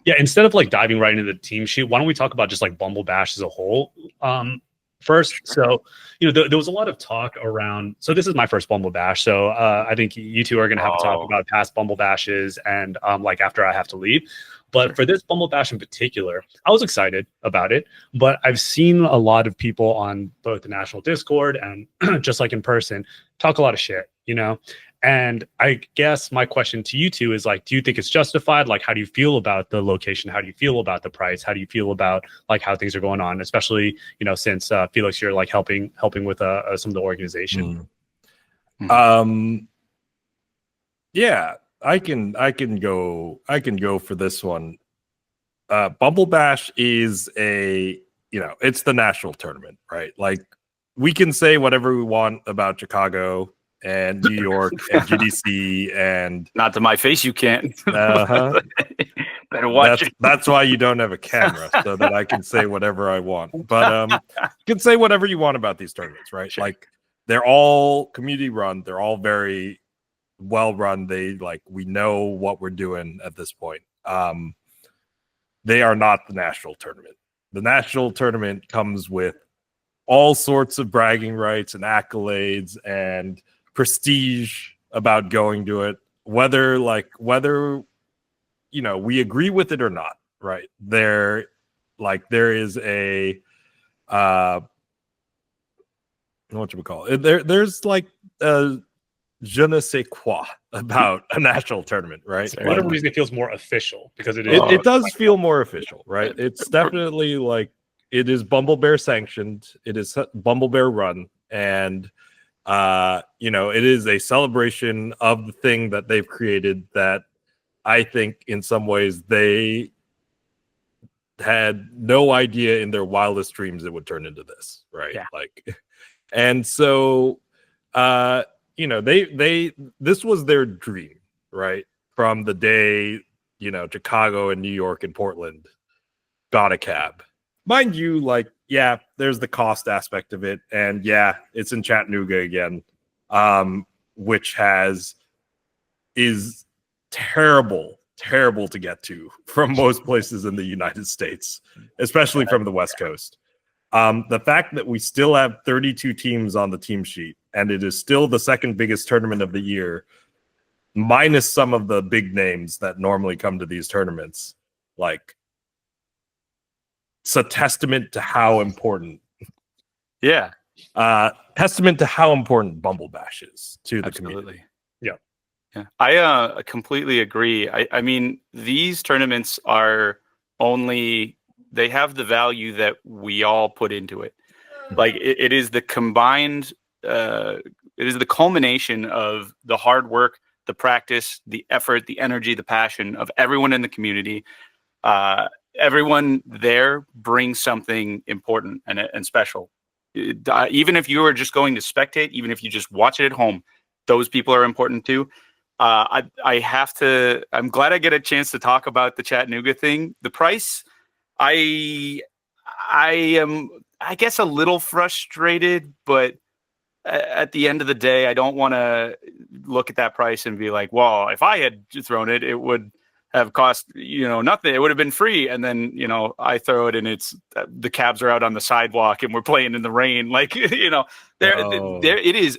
Yeah, instead of like diving right into the team sheet, why don't we talk about just like Bumble Bash as a whole? First, so there was a lot of talk around. So this is my first Bumble Bash, so I think you two are going to have to talk about past Bumble Bashes and like after I have to leave. But for this Bumble Bash in particular, I was excited about it. But I've seen a lot of people on both the national Discord and just like in person talk a lot of shit, And I guess my question to you two is like, do you think it's justified? Like, how do you feel about the location? How do you feel about the price? How do you feel about like how things are going on? Especially, since Felix, you're like helping with some of the organization. Yeah, I can go for this one. Bumble Bash is it's the national tournament, right? Like we can say whatever we want about Chicago and New York and GDC and not to my face, you can't. Better watch it. That's why you don't have a camera, so that I can say whatever I want. But you can say whatever you want about these tournaments, right? Sure. Like they're all community run. They're all very well run. We know what we're doing at this point. They are not the national tournament. The national tournament comes with all sorts of bragging rights and accolades and prestige about going to it, whether we agree with it or not, right? There is a what should we call it? There's like a je ne sais quoi about a national tournament, right? For whatever reason, it feels more official because it does feel more official, right? It's definitely like it is Bumble Bear sanctioned, it is Bumble Bear run, and it is a celebration of the thing that they've created that I think in some ways they had no idea in their wildest dreams it would turn into this, right? Yeah. And so this was their dream, right? From the day, Chicago and New York and Portland got a cab. Mind you, there's the cost aspect of it. And yeah, it's in Chattanooga again, which is terrible to get to from most places in the United States, especially from the West Coast. The fact that we still have 32 teams on the team sheet and it is still the second biggest tournament of the year, minus some of the big names that normally come to these tournaments, it's a testament to how important. Yeah. Testament to how important Bumble Bash is to the community. Yeah. I completely agree. I mean, these tournaments are they have the value that we all put into it. Like it is the combined, it is the culmination of the hard work, the practice, the effort, the energy, the passion of everyone in the community. Everyone there brings something important and special. Even if you are just going to spectate, even if you just watch it at home, those people are important too. I'm glad I get a chance to talk about the Chattanooga thing. The price, I am, I guess, a little frustrated, but at the end of the day, I don't want to look at that price and be like, well, if I had thrown it, it would have cost, nothing. It would have been free. And then, I throw it and the cabs are out on the sidewalk and we're playing in the rain. It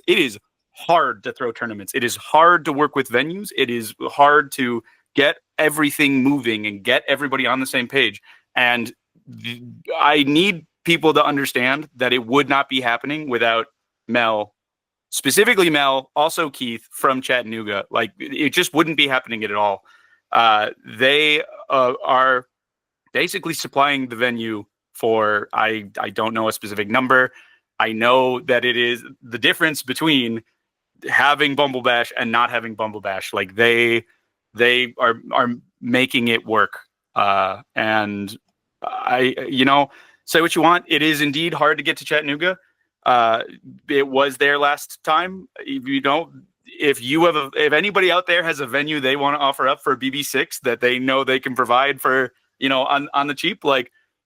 is hard to throw tournaments. It is hard to work with venues. It is hard to get everything moving and get everybody on the same page. And I need people to understand that it would not be happening without Mel, specifically Mel, also Keith from Chattanooga. It just wouldn't be happening at all. They are basically supplying the venue for, I don't know a specific number. I know that it is the difference between having Bumble Bash and not having Bumble Bash. They are making it work. And say what you want. It is indeed hard to get to Chattanooga. It was there last time. If anybody out there has a venue they want to offer up for BB6 that they know they can provide for, on the cheap,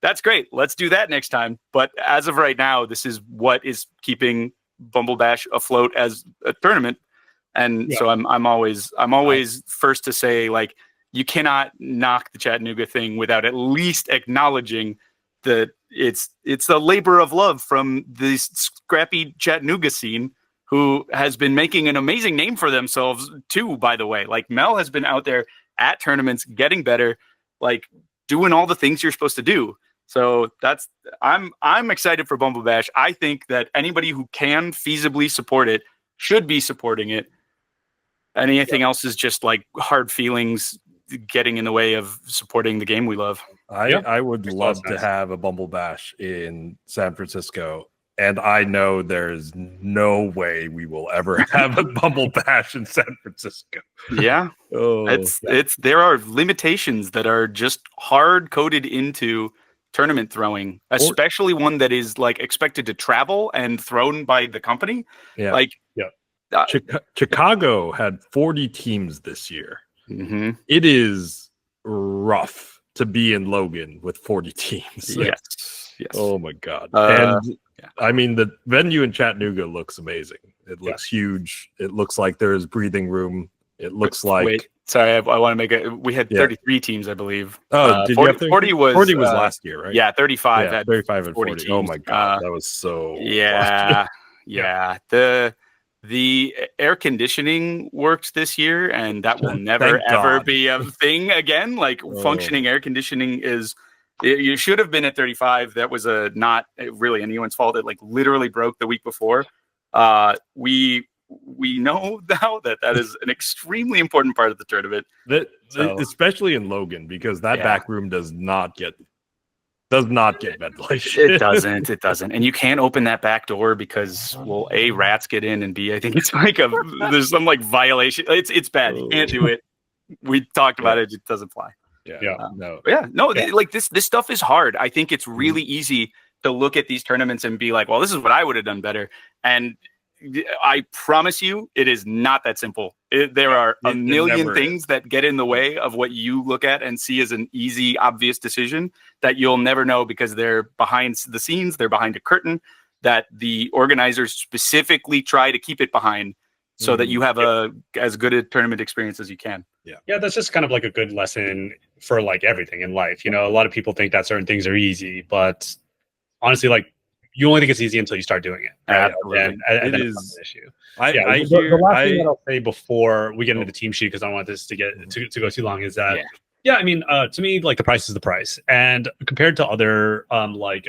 that's great. Let's do that next time. But as of right now, this is what is keeping Bumble Bash afloat as a tournament. And so I'm always first to say, you cannot knock the Chattanooga thing without at least acknowledging that it's a labor of love from this scrappy Chattanooga scene, who has been making an amazing name for themselves too, by the way. Like, Mel has been out there at tournaments, getting better, like doing all the things you're supposed to do. So I'm excited for Bumble Bash. I think that anybody who can feasibly support it should be supporting it. Anything else is just like hard feelings getting in the way of supporting the game we love. I would love to have a Bumble Bash in San Francisco, and I know there's no way we will ever have a Bumble Bash in San Francisco. Yeah. There are limitations that are just hard coded into tournament throwing, especially one that is like expected to travel and thrown by the company. Yeah. Like, Chicago had 40 teams this year. Mm-hmm. It is rough to be in Logan with 40 teams. Yes. Oh my God. I mean, the venue in Chattanooga looks amazing. It looks huge. It looks like there's breathing room. It looks like. Wait, sorry, I want to make it. We had 33 teams, I believe. Oh, did 40, you have 40 was 40 was last year, right? Yeah, 35. Yeah, 35 and 40. teams. Oh my God, that was so. Yeah, yeah. The air conditioning worked this year, and that will never ever be a thing again. Like, functioning air conditioning is. You should have been at 35. That was not really anyone's fault. It like literally broke the week before. We know now that is an extremely important part of the tournament. Especially in Logan, because that back room does not get ventilation. It doesn't. And you can't open that back door because, well, A, rats get in, and B, I think it's like there's some like violation. It's bad. You can't do it. We talked about it. It doesn't fly. Like this stuff is hard. I think it's really easy to look at these tournaments and be like, well, this is what I would have done better. And I promise you, it is not that simple. There are a million things that get in the way of what you look at and see as an easy, obvious decision that you'll never know because they're behind the scenes. They're behind a curtain that the organizers specifically try to keep it behind so that you have as good a tournament experience as you can. Yeah, that's just kind of like a good lesson for like everything in life. You know, a lot of people think that certain things are easy, but honestly, like, you only think it's easy until you start doing it. Right? And it is an issue. The last thing that I'll say before we get into the team sheet, because I don't want this to go too long, is that I mean, to me, like, the price is the price, and compared to other hobbies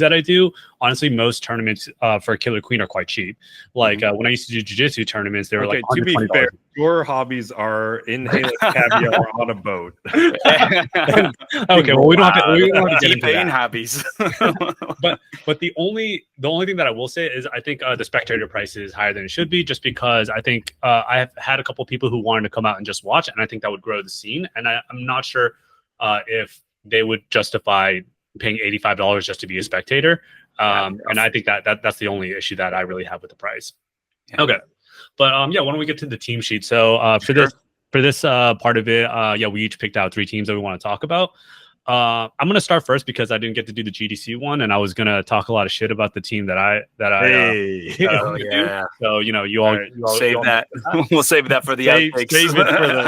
that I do, honestly, most tournaments for Killer Queen are quite cheap. Like when I used to do jiu-jitsu tournaments, they were like, to be fair, your hobbies are inhaling caviar on a boat. Okay, well, we don't have to get into that. Hobbies. but the only thing that I will say is I think the spectator price is higher than it should be, just because I think I have had a couple people who wanted to come out and just watch, and I think that would grow the scene. And I'm not sure if they would justify paying $85 just to be a spectator. And I think that's the only issue that I really have with the price. Yeah. Okay. But why don't we get to the team sheet? So for this part of it, we each picked out 3 teams that we want to talk about. I'm gonna start first because I didn't get to do the GDC one, and I was gonna talk a lot of shit about the team that I. So you all save that. We'll save that for the outtakes.